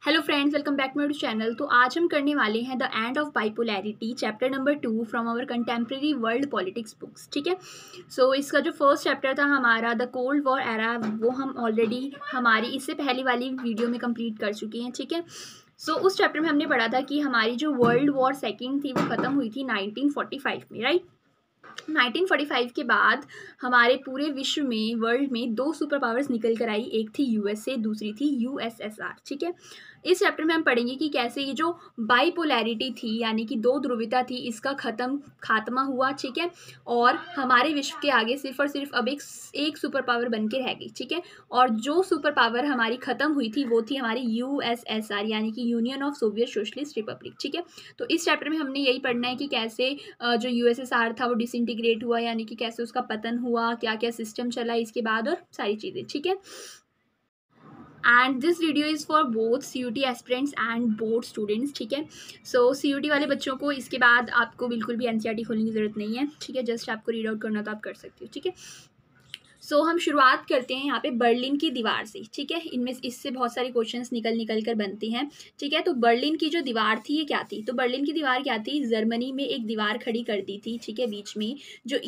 Hello friends, welcome back to channel. तो आज हम करने वाले हैं the end of bipolarity chapter number 2 from our contemporary world politics books. ठीक है, सो इसका जो फर्स्ट चैप्टर था हमारा द कोल्ड वॉर एरा, वो हम ऑलरेडी हमारी इससे पहले वाली वीडियो में कंप्लीट कर चुके हैं। ठीक है, सो उस चैप्टर में हमने पढ़ा था कि हमारी जो वर्ल्ड वॉर सेकेंड थी वो ख़त्म हुई थी 1945 में, राइट। 1945 के बाद हमारे पूरे विश्व में, वर्ल्ड में दो सुपर पावर्स निकल कर आई। एक थी यूएसए, दूसरी थी यूएसएसआर। ठीक है, इस चैप्टर में हम पढ़ेंगे कि कैसे ये जो बाइपोलैरिटी थी यानी कि दो ध्रुवीयता थी, इसका खात्मा हुआ। ठीक है, और हमारे विश्व के आगे सिर्फ और सिर्फ अब एक सुपर पावर बन के रह गई। ठीक है, और जो सुपर पावर हमारी ख़त्म हुई थी वो थी हमारी यूएसएसआर यानी कि union of Soviet socialist Republic. ठीक है, तो इस चैप्टर में हमने यही पढ़ना है कि कैसे जो यूएसएसआर था वो डिसइंटीग्रेट हुआ, यानी कि कैसे उसका पतन हुआ, क्या क्या सिस्टम चला इसके बाद और सारी चीज़ें। ठीक है, and this video is for both CUT aspirants and board students. ठीक है, सो CUT वाले बच्चों को इसके बाद आपको बिल्कुल भी NCERT खोलने की ज़रूरत नहीं है। ठीक है, जस्ट आपको रीड आउट करना तो आप कर सकते हो। ठीक है, सो हम शुरुआत करते हैं यहाँ पे बर्लिन की दीवार से। ठीक है, इनमें इससे बहुत सारे क्वेश्चंस निकल कर बनते हैं। ठीक है, तो बर्लिन की जो दीवार थी ये क्या थी? तो बर्लिन की दीवार क्या थी? जर्मनी में एक दीवार खड़ी कर दी थी। ठीक है, बीच में जो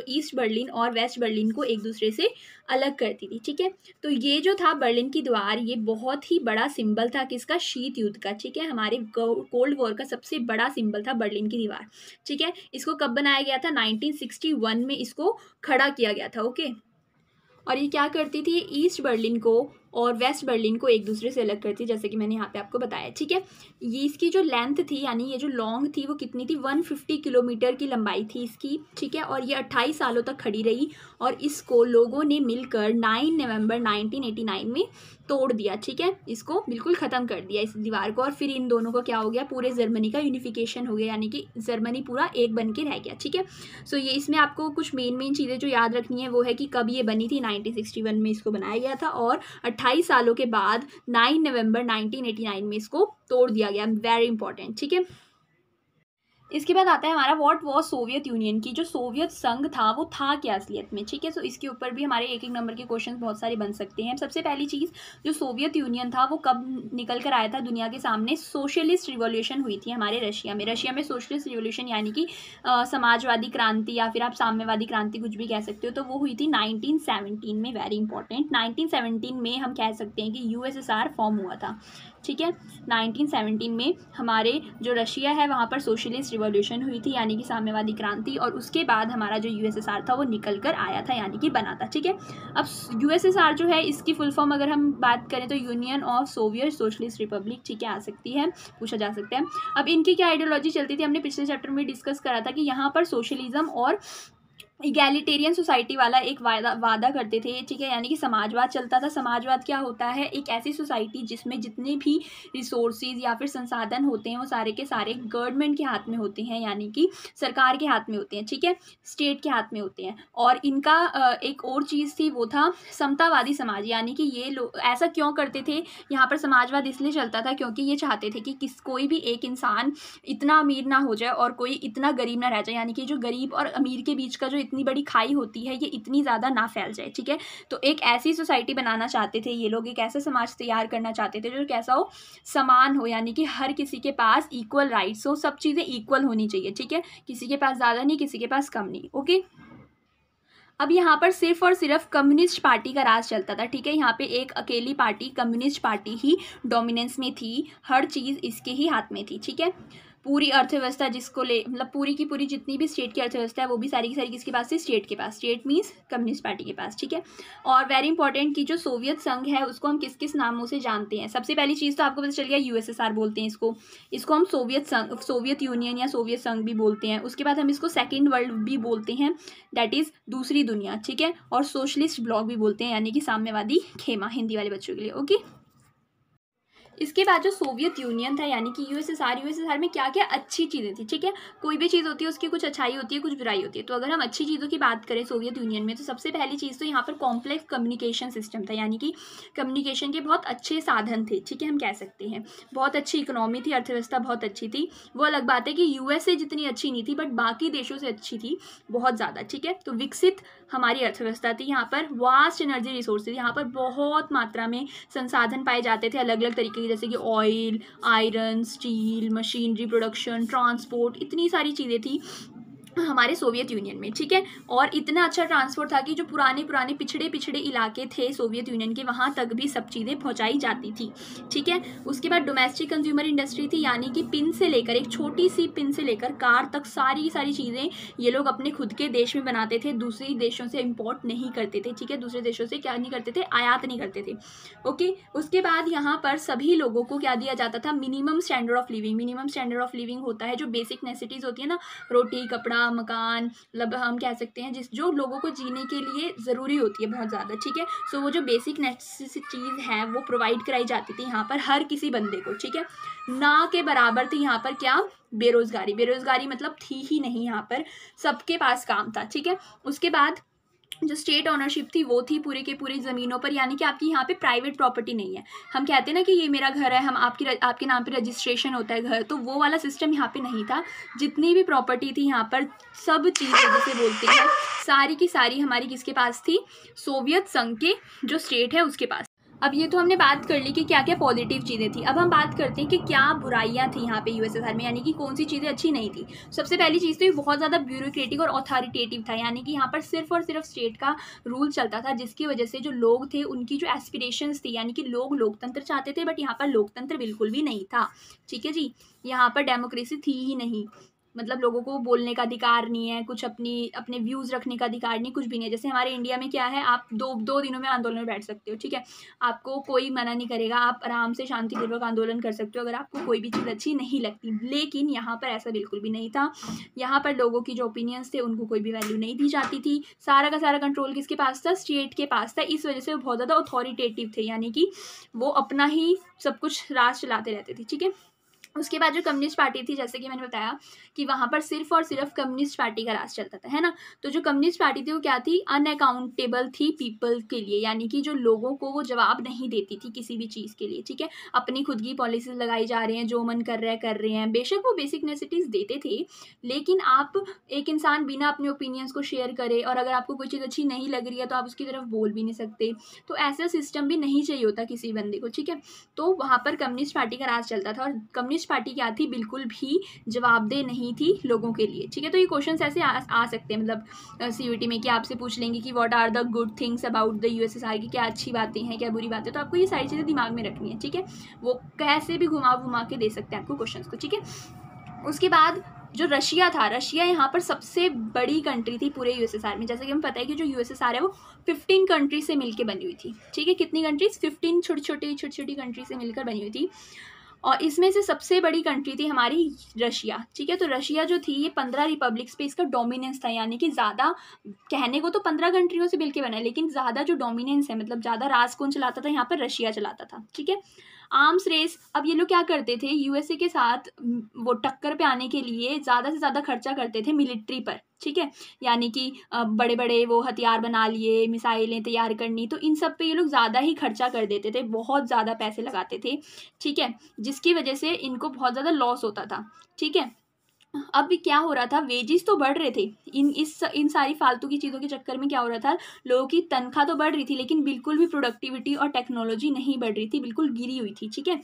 ईस्ट बर्लिन और वेस्ट बर्लिन को एक दूसरे से अलग करती थी। ठीक है, तो ये जो था बर्लिन की दीवार, ये बहुत ही बड़ा सिंबल था किसका? शीत युद्ध का। ठीक है, हमारे कोल्ड वॉर का सबसे बड़ा सिंबल था बर्लिन की दीवार। ठीक है, इसको कब बनाया गया था? 1961 में इसको खड़ा किया गया था। ओके, और ये क्या करती थी? ईस्ट बर्लिन को और वेस्ट बर्लिन को एक दूसरे से अलग करती, जैसे कि मैंने यहाँ पे आपको बताया। ठीक है, ये इसकी जो लेंथ थी यानी ये जो लॉन्ग थी वो कितनी थी? 150 किलोमीटर की लंबाई थी इसकी। ठीक है, और ये 28 सालों तक खड़ी रही और इसको लोगों ने मिलकर 9 नवंबर 1989 में तोड़ दिया। ठीक है, इसको बिल्कुल ख़त्म कर दिया इस दीवार को, और फिर इन दोनों को क्या हो गया? पूरे जर्मनी का यूनिफिकेशन हो गया, यानी कि जर्मनी पूरा एक बन के रह गया। ठीक है, सो ये इसमें आपको कुछ मेन चीज़ें जो याद रखनी है वो है कि कब ये बनी थी? 1961 में इसको बनाया गया था और 28 सालों के बाद 9 नवंबर 1989 में इसको तोड़ दिया गया। Very important. ठीक है, इसके बाद आता है हमारा व्हाट वाज सोवियत यूनियन की जो सोवियत संघ था वो था क्या असलियत में? ठीक है, तो इसके ऊपर भी हमारे एक नंबर के क्वेश्चन बहुत सारे बन सकते हैं। सबसे पहली चीज़, जो सोवियत यूनियन था वो कब निकल कर आया था दुनिया के सामने? सोशलिस्ट रिवॉल्यूशन हुई थी हमारे रशिया में सोशलिस्ट रिवॉल्यूशन यानी कि समाजवादी क्रांति या फिर आप साम्यवादी क्रांति कुछ भी कह सकते हो, तो वो हुई थी 1917 में। वेरी इंपॉर्टेंट, 1917 में हम कह सकते हैं कि USSR फॉर्म हुआ था। ठीक है, 1917 में हमारे जो रशिया है वहाँ पर सोशलिस्ट रिवॉल्यूशन हुई थी यानी कि साम्यवादी क्रांति, और उसके बाद हमारा जो USSR था वो निकल कर आया था यानी कि बना था। ठीक है, अब USSR जो है इसकी फुल फॉर्म अगर हम बात करें तो union of Soviet socialist Republic. ठीक है, आ सकती है, पूछा जा सकता है। अब इनकी क्या आइडियोलॉजी चलती थी? हमने पिछले चैप्टर में डिस्कस करा था कि यहाँ पर सोशलिज्म और इगैलिटेरियन सोसाइटी वाला एक वादा करते थे। ठीक है, यानी कि समाजवाद चलता था। समाजवाद क्या होता है? एक ऐसी सोसाइटी जिसमें जितने भी रिसोर्सेज या फिर संसाधन होते हैं वो सारे के सारे गवर्नमेंट के हाथ में होते हैं, यानी कि सरकार के हाथ में होते हैं। ठीक है, स्टेट के हाथ में होते हैं। और इनका एक और चीज़ थी, वो था समतावादी समाज, यानी कि ये लोग ऐसा क्यों करते थे? यहाँ पर समाजवाद इसलिए चलता था क्योंकि ये चाहते थे कि कोई भी एक इंसान इतना अमीर ना हो जाए और कोई इतना गरीब ना रह जाए, यानी कि जो गरीब और अमीर के बीच का जो इतनी बड़ी खाई होती है ये इतनी ज़्यादा ना फैल जाए। ठीक है, तो एक ऐसी सोसाइटी बनाना चाहते थे ये लोग, एक ऐसा समाज तैयार करना चाहते थे जो कैसा हो? समान हो, यानी कि हर किसी के पास इक्वल राइट्स हो, सब चीज़ें इक्वल होनी चाहिए। ठीक है, किसी के पास ज़्यादा नहीं, किसी के पास कम नहीं। ओके, अब यहाँ पर सिर्फ और सिर्फ कम्युनिस्ट पार्टी का राज चलता था। ठीक है, यहाँ पे एक अकेली पार्टी कम्युनिस्ट पार्टी ही डोमिनेंस में थी, हर चीज़ इसके ही हाथ में थी। ठीक है, पूरी अर्थव्यवस्था जिसको मतलब पूरी की पूरी जितनी भी स्टेट की अर्थव्यवस्था है वो भी सारी की सारी किसके पास थी? स्टेट के पास। स्टेट मीन्स कम्युनिस्ट पार्टी के पास। ठीक है, और वेरी इंपॉर्टेंट कि जो सोवियत संघ है उसको हम किस किस नामों से जानते हैं? सबसे पहली चीज़ तो आपको पता चल गया, USSR बोलते हैं इसको हम सोवियत यूनियन या सोवियत संघ भी बोलते हैं। उसके बाद हम इसको सेकेंड वर्ल्ड भी बोलते हैं, दैट इज़ दूसरी दुनिया। ठीक है, और सोशलिस्ट ब्लॉक भी बोलते हैं, यानी कि साम्यवादी खेमा, हिंदी वाले बच्चों के लिए। ओके, इसके बाद जो सोवियत यूनियन था यानी कि यूएसएसआर में क्या क्या अच्छी चीज़ें थी? ठीक है, कोई भी चीज़ होती है उसकी कुछ अच्छाई होती है, कुछ बुराई होती है। तो अगर हम अच्छी चीज़ों की बात करें सोवियत यूनियन में, तो सबसे पहली चीज़ तो यहाँ पर कॉम्प्लेक्स कम्युनिकेशन सिस्टम था, यानी कि कम्युनिकेशन के बहुत अच्छे साधन थे। ठीक है, हम कह सकते हैं बहुत अच्छी इकोनॉमी थी, अर्थव्यवस्था बहुत अच्छी थी। वो अलग बात है कि USA जितनी अच्छी नहीं थी, बट बाकी देशों से अच्छी थी बहुत ज़्यादा। ठीक है, तो विकसित हमारी अर्थव्यवस्था थी। यहाँ पर वास्ट एनर्जी रिसोर्सेज, यहाँ पर बहुत मात्रा में संसाधन पाए जाते थे, अलग अलग तरीके की जैसे कि oil, iron, steel, machinery production, transport, इतनी सारी चीज़ें थी हमारे सोवियत यूनियन में, ठीक है। और इतना अच्छा ट्रांसपोर्ट था कि जो पुराने पुराने पिछड़े इलाके थे सोवियत यूनियन के, वहाँ तक भी सब चीज़ें पहुँचाई जाती थी, ठीक है। उसके बाद डोमेस्टिक कंज्यूमर इंडस्ट्री थी, यानी कि पिन से लेकर, एक छोटी सी पिन से लेकर कार तक सारी चीज़ें ये लोग अपने खुद के देश में बनाते थे, दूसरे देशों से इम्पोर्ट नहीं करते थे, ठीक है। दूसरे देशों से क्या नहीं करते थे, आयात नहीं करते थे, ओके। उसके बाद यहाँ पर सभी लोगों को क्या दिया जाता था, minimum standard of living. Minimum standard of living होता है जो बेसिक नेसेसिटीज़ होती है ना, रोटी, कपड़ा, मकान, मतलब हम कह सकते हैं जो लोगों को जीने के लिए ज़रूरी होती है बहुत ज़्यादा, ठीक है। सो वो जो बेसिक नेसेसिटीज़ है वो प्रोवाइड कराई जाती थी यहाँ पर हर किसी बंदे को, ठीक है। ना के बराबर थी यहाँ पर क्या, बेरोज़गारी मतलब थी ही नहीं, यहाँ पर सबके पास काम था, ठीक है। उसके बाद जो स्टेट ऑनरशिप थी वो थी पूरे के पूरे ज़मीनों पर, यानी कि आपकी यहाँ पे प्राइवेट प्रॉपर्टी नहीं है। हम कहते हैं ना कि ये मेरा घर है, हम आपके नाम पे रजिस्ट्रेशन होता है घर, तो वो वाला सिस्टम यहाँ पे नहीं था। जितनी भी प्रॉपर्टी थी यहाँ पर, सब चीज़ें जिसे बोलते हैं, सारी की सारी हमारी किसके पास थी, सोवियत संघ के जो स्टेट है उसके पास। अब ये तो हमने बात कर ली कि क्या क्या पॉजिटिव चीज़ें थी। अब हम बात करते हैं कि क्या बुराइयां थी यहाँ पे यूएसएसआर में, यानी कि कौन सी चीज़ें अच्छी नहीं थी। सबसे पहली चीज़ तो ये बहुत ज़्यादा ब्यूरोक्रेटिक और अथॉरिटेटिव था, यानी कि यहाँ पर सिर्फ और सिर्फ स्टेट का रूल चलता था, जिसकी वजह से जो लोग थे उनकी जो एस्पिरेशंस थी, यानी कि लोग लोकतंत्र चाहते थे, बट यहाँ पर लोकतंत्र बिल्कुल भी नहीं था, ठीक है जी। यहाँ पर डेमोक्रेसी थी ही नहीं, मतलब लोगों को बोलने का अधिकार नहीं है, कुछ अपने व्यूज़ रखने का अधिकार नहीं, कुछ भी नहीं है। जैसे हमारे इंडिया में क्या है, आप दो दिनों में आंदोलन में बैठ सकते हो, ठीक है, आपको कोई मना नहीं करेगा, आप आराम से शांतिपूर्वक आंदोलन कर सकते हो अगर आपको कोई भी चीज़ अच्छी नहीं लगती। लेकिन यहाँ पर ऐसा बिल्कुल भी नहीं था। यहाँ पर लोगों की जो ओपिनियंस थे उनको कोई भी वैल्यू नहीं दी जाती थी। सारा का सारा कंट्रोल किसके पास था, स्टेट के पास था। इस वजह से वो बहुत ज़्यादा अथॉरिटेटिव थे, यानी कि वो अपना ही सब कुछ राज चलाते रहते थे, ठीक है। उसके बाद जो कम्युनिस्ट पार्टी थी, जैसे कि मैंने बताया कि वहाँ पर सिर्फ और सिर्फ कम्युनिस्ट पार्टी का राज चलता था, है ना। तो जो कम्युनिस्ट पार्टी थी वो क्या थी, अनअकाउंटेबल थी पीपल के लिए, यानी कि जो लोगों को वो जवाब नहीं देती थी किसी भी चीज़ के लिए, ठीक है। अपनी खुद की पॉलिसीज लगाई जा रहे हैं, जो मन कर रहे हैं। बेशक वो बेसिक नेसेसिटीज़ देते थे, लेकिन आप एक इंसान बिना अपने ओपिनियंस को शेयर करे, और अगर आपको कोई चीज़ अच्छी नहीं लग रही है तो आप उसकी तरफ बोल भी नहीं सकते। तो ऐसा सिस्टम भी नहीं चाहिए होता किसी बंदे को, ठीक है। तो वहाँ पर कम्युनिस्ट पार्टी का राज चलता था, और कम्युनिस्ट पार्टी क्या थी, बिल्कुल भी जवाबदेह नहीं थी लोगों के लिए, ठीक है। तो ये क्वेश्चंस ऐसे आ सकते हैं, मतलब सीयूईटी में, कि आपसे पूछ लेंगे कि what are the good things about the USSR, की क्या अच्छी बातें हैं, क्या बुरी बातें। तो आपको ये सारी चीज़ें दिमाग में रखनी है, ठीक है। वो कैसे भी घुमा के दे सकते हैं आपको क्वेश्चंस को, ठीक है। उसके बाद जो रशिया था, रशिया यहाँ पर सबसे बड़ी कंट्री थी पूरे यूएसएसआर में। जैसे कि हमें पता है कि जो यूएसएसआर है वो 15 कंट्री से मिलकर बनी हुई थी, ठीक है। कितनी कंट्रीज, 15 छोटी छोटी कंट्री से मिलकर बनी हुई थी, और इसमें से सबसे बड़ी कंट्री थी हमारी रशिया, ठीक है। तो रशिया जो थी ये 15 रिपब्लिक्स पे इसका डोमिनेंस था, यानी कि ज़्यादा, कहने को तो 15 कंट्रियों से मिलके बना है, लेकिन ज़्यादा जो डोमिनेंस है, मतलब ज़्यादा राज कौन चलाता था, यहाँ पर रशिया चलाता था, ठीक है। आर्म्स रेस, अब ये लोग क्या करते थे, यूएसए के साथ वो टक्कर पे आने के लिए ज़्यादा से ज़्यादा खर्चा करते थे मिलिट्री पर, ठीक है। यानी कि बड़े बड़े वो हथियार बना लिए, मिसाइलें तैयार करनी, तो इन सब पे ये लोग ज़्यादा ही खर्चा कर देते थे, बहुत ज़्यादा पैसे लगाते थे, ठीक है, जिसकी वजह से इनको बहुत ज़्यादा लॉस होता था, ठीक है। अब क्या हो रहा था, वेजेस तो बढ़ रहे थे, इन सारी फालतू की चीज़ों के चक्कर में क्या हो रहा था, लोगों की तनख्वाह तो बढ़ रही थी, लेकिन बिल्कुल भी प्रोडक्टिविटी और टेक्नोलॉजी नहीं बढ़ रही थी, बिल्कुल गिरी हुई थी, ठीक है।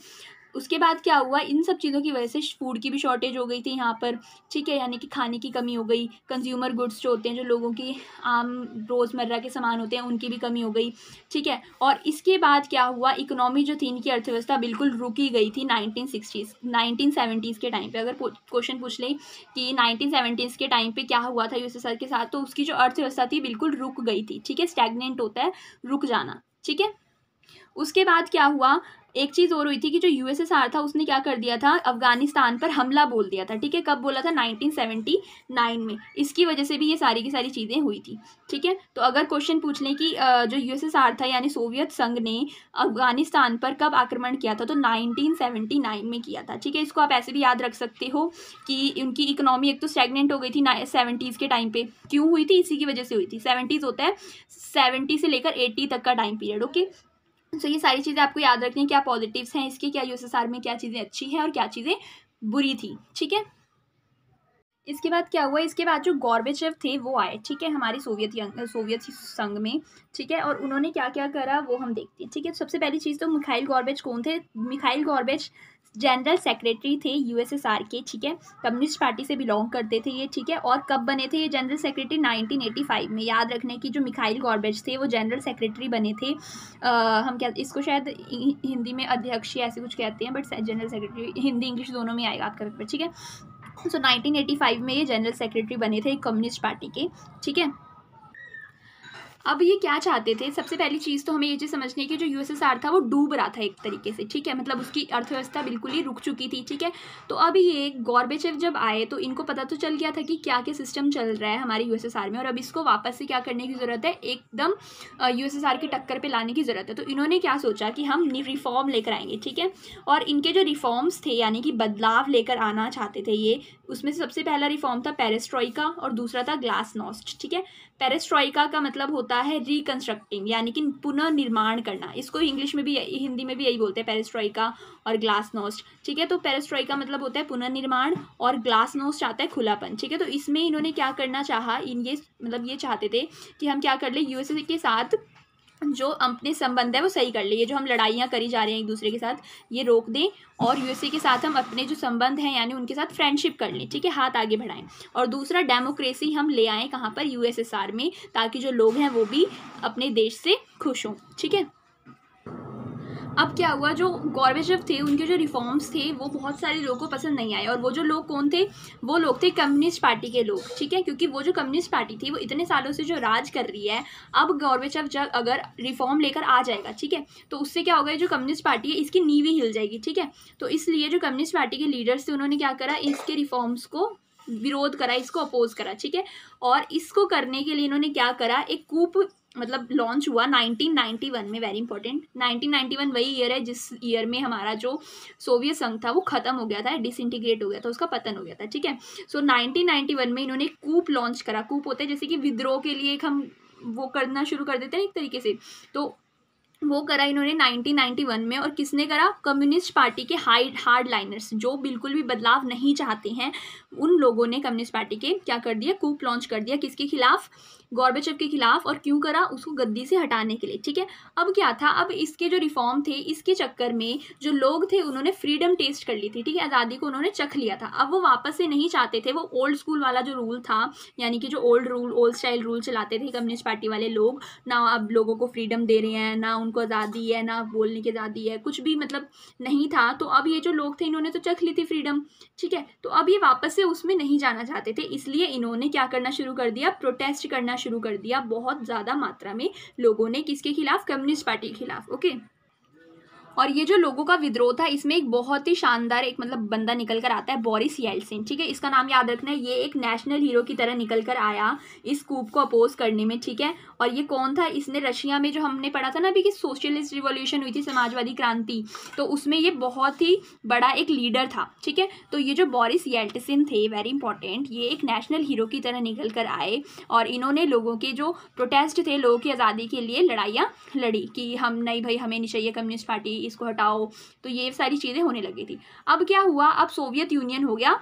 उसके बाद क्या हुआ, इन सब चीज़ों की वजह से फूड की भी शॉर्टेज हो गई थी यहाँ पर, ठीक है, यानी कि खाने की कमी हो गई। कंज्यूमर गुड्स जो होते हैं, जो लोगों की आम रोज़मर्रा के सामान होते हैं, उनकी भी कमी हो गई, ठीक है। और इसके बाद क्या हुआ, इकोनॉमी जो थी, इनकी अर्थव्यवस्था बिल्कुल रुकी गई थी 1970s के टाइम पे। अगर क्वेश्चन पूछ लें कि 1970s के टाइम पे क्या हुआ था यूएसएसआर के साथ, तो उसकी जो अर्थव्यवस्था थी बिल्कुल रुक गई थी, ठीक है। स्टैग्नेंट होता है रुक जाना, ठीक है। उसके बाद क्या हुआ, एक चीज़ और हुई थी कि जो यूएसएसआर था उसने क्या कर दिया था, अफगानिस्तान पर हमला बोल दिया था, ठीक है। कब बोला था, 1979 में। इसकी वजह से भी ये सारी की सारी चीज़ें हुई थी, ठीक है। तो अगर क्वेश्चन पूछ लें कि जो यूएसएसआर था, यानी सोवियत संघ ने अफगानिस्तान पर कब आक्रमण किया था, तो 1979 में किया था, ठीक है। इसको आप ऐसे भी याद रख सकते हो कि उनकी इकोनॉमी एक तो स्टैग्नेंट हो गई थी 70s के टाइम पे। क्यों हुई थी, इसी की वजह से हुई थी। 70s होता है 70 से लेकर 80 तक का टाइम पीरियड, ओके। तो ये सारी चीज़ें आपको याद रखनी है, क्या पॉजिटिव्स हैं इसके, क्या यूएसएसआर में क्या चीज़ें अच्छी हैं और क्या चीज़ें बुरी थी, ठीक है। इसके बाद क्या हुआ, इसके बाद जो गॉर्बेचेव थे वो आए, ठीक है, हमारी सोवियत संघ में, ठीक है, और उन्होंने क्या क्या करा वो हम देखते हैं, ठीक है। सबसे पहली चीज़ तो मिखाइल गॉर्बेच कौन थे? मिखाइल गॉर्बेच जनरल सेक्रेटरी थे यूएसएसआर के, ठीक है, कम्युनिस्ट पार्टी से बिलोंग करते थे ये, ठीक है। और कब बने थे ये जनरल सेक्रेटरी? 1985 में। याद रखने की, जो मिखाइल गॉर्बेच थे वो जनरल सेक्रेटरी बने थे, हम क्या इसको शायद हिंदी में अध्यक्ष या ऐसे कुछ कहते हैं, but general secretary Hindi English दोनों में आएगा आपका पेपर, ठीक है। सो 1985 में ये जनरल सेक्रेटरी बने थे कम्युनिस्ट पार्टी के, ठीक है। अब ये क्या चाहते थे? सबसे पहली चीज़ तो हमें ये चीज़ समझनी है कि जो यूएसएसआर था वो डूब रहा था एक तरीके से, ठीक है, मतलब उसकी अर्थव्यवस्था बिल्कुल ही रुक चुकी थी, ठीक है। तो अब ये गॉर्बेचेव जब आए तो इनको पता तो चल गया था कि क्या क्या सिस्टम चल रहा है हमारे यूएसएसआर में, और अब इसको वापस से क्या करने की ज़रूरत है, एकदम यूएसएसआर की टक्कर पर लाने की ज़रूरत है। तो इन्होंने क्या सोचा कि हम रिफॉर्म लेकर आएंगे, ठीक है। और इनके जो रिफॉर्म्स थे, यानी कि बदलाव लेकर आना चाहते थे ये, उसमें से सबसे पहला रिफॉर्म था पेरेस्ट्रोइका और दूसरा था ग्लासनोस्ट, ठीक है। पेरेस्ट्रोइका का मतलब होता है रिकंस्ट्रक्टिंग, यानी कि पुनर्निर्माण करना। इसको इंग्लिश में भी, हिंदी में भी यही बोलते हैं, पेरेस्ट्रोइका और ग्लासनोस्ट, ठीक है। तो पेरेस्ट्रोइका मतलब होता है पुनर्निर्माण और ग्लासनोस्ट आता है खुलापन, ठीक है। तो इसमें इन्होंने क्या करना चाहा, ये चाहते थे कि हम क्या कर ले, यूएसए के साथ जो अपने संबंध है वो सही कर ले, ये जो हम लड़ाइयाँ करी जा रहे हैं एक दूसरे के साथ ये रोक दें, और यूएसए के साथ हम अपने जो संबंध हैं यानी उनके साथ फ्रेंडशिप कर लें, ठीक है, हाथ आगे बढ़ाएं। और दूसरा, डेमोक्रेसी हम ले आएँ कहाँ पर? यूएसएसआर में, ताकि जो लोग हैं वो भी अपने देश से खुश हों, ठीक है। अब क्या हुआ, जो गॉर्बेचेव थे उनके जो रिफॉर्म्स थे वो बहुत सारे लोगों को पसंद नहीं आए, और वो जो लोग कौन थे? वो लोग थे कम्युनिस्ट पार्टी के लोग, ठीक है, क्योंकि वो जो कम्युनिस्ट पार्टी थी वो इतने सालों से जो राज कर रही है, अब गॉर्बेचेव जब अगर रिफॉर्म लेकर आ जाएगा, ठीक है, तो उससे क्या होगा, जो कम्युनिस्ट पार्टी है इसकी नींव ही हिल जाएगी, ठीक है। तो इसलिए जो कम्युनिस्ट पार्टी के लीडर्स थे उन्होंने क्या करा, इसके रिफॉर्म्स को विरोध करा, इसको अपोज करा, ठीक है। और इसको करने के लिए इन्होंने क्या करा, एक कूप मतलब लॉन्च हुआ 1991 में, वेरी इंपॉर्टेंट। 1991 वही ईयर है जिस ईयर में हमारा जो सोवियत संघ था वो खत्म हो गया था, डिसइंटीग्रेट हो गया था, उसका पतन हो गया था, ठीक है। सो 1991 में इन्होंने कूप लॉन्च करा। कूप होता है जैसे कि विद्रोह के लिए हम वो करना शुरू कर देते हैं एक तरीके से, तो वो करा इन्होंने 1991 में। और किसने करा? कम्युनिस्ट पार्टी के हार्ड लाइनर्स, जो बिल्कुल भी बदलाव नहीं चाहते हैं, उन लोगों ने कम्युनिस्ट पार्टी के क्या कर दिया, कूप लॉन्च कर दिया, किसके खिलाफ? गॉर्बेचेव के खिलाफ। और क्यों करा? उसको गद्दी से हटाने के लिए, ठीक है। अब क्या था, अब इसके जो रिफॉर्म थे इसके चक्कर में जो लोग थे उन्होंने फ्रीडम टेस्ट कर ली थी, ठीक है, आज़ादी को उन्होंने चख लिया था। अब वो वापस से नहीं चाहते थे वो ओल्ड स्कूल वाला जो रूल था, यानी कि जो ओल्ड स्टाइल रूल चलाते थे कम्युनिस्ट पार्टी वाले लोग, ना अब लोगों को फ्रीडम दे रहे हैं, ना उनको आज़ादी है, ना बोलने की आज़ादी है, कुछ भी मतलब नहीं था। तो अब ये जो लोग थे इन्होंने तो चख ली थी फ्रीडम, ठीक है। तो अब ये वापस से उसमें नहीं जाना चाहते थे, इसलिए इन्होंने क्या करना शुरू कर दिया, प्रोटेस्ट करना शुरू कर दिया बहुत ज़्यादा मात्रा में लोगों ने। किसके खिलाफ? कम्युनिस्ट पार्टी के खिलाफ, ओके। और ये जो लोगों का विद्रोह था इसमें एक बहुत ही शानदार एक मतलब बंदा निकल कर आता है, बोरिस येल्सिन, ठीक है, इसका नाम याद रखना है। ये एक नेशनल हीरो की तरह निकल कर आया इस कूप को अपोज करने में, ठीक है। और ये कौन था? इसने रशिया में जो हमने पढ़ा था ना अभी कि सोशलिस्ट रिवॉल्यूशन हुई थी, समाजवादी क्रांति, तो उसमें ये बहुत ही बड़ा एक लीडर था, ठीक है। तो ये जो बोरिस येल्सिन थे, वेरी इंपॉर्टेंट, ये एक नेशनल हीरो की तरह निकल कर आए और इन्होंने लोगों के जो प्रोटेस्ट थे, लोगों की आज़ादी के लिए लड़ाइयाँ लड़ी कि हम नहीं भाई, हमें नहीं चाहिए कम्युनिस्ट पार्टी, इसको हटाओ। तो ये सारी चीज़ें होने लगी थी। अब क्या हुआ, अब सोवियत यूनियन हो गया,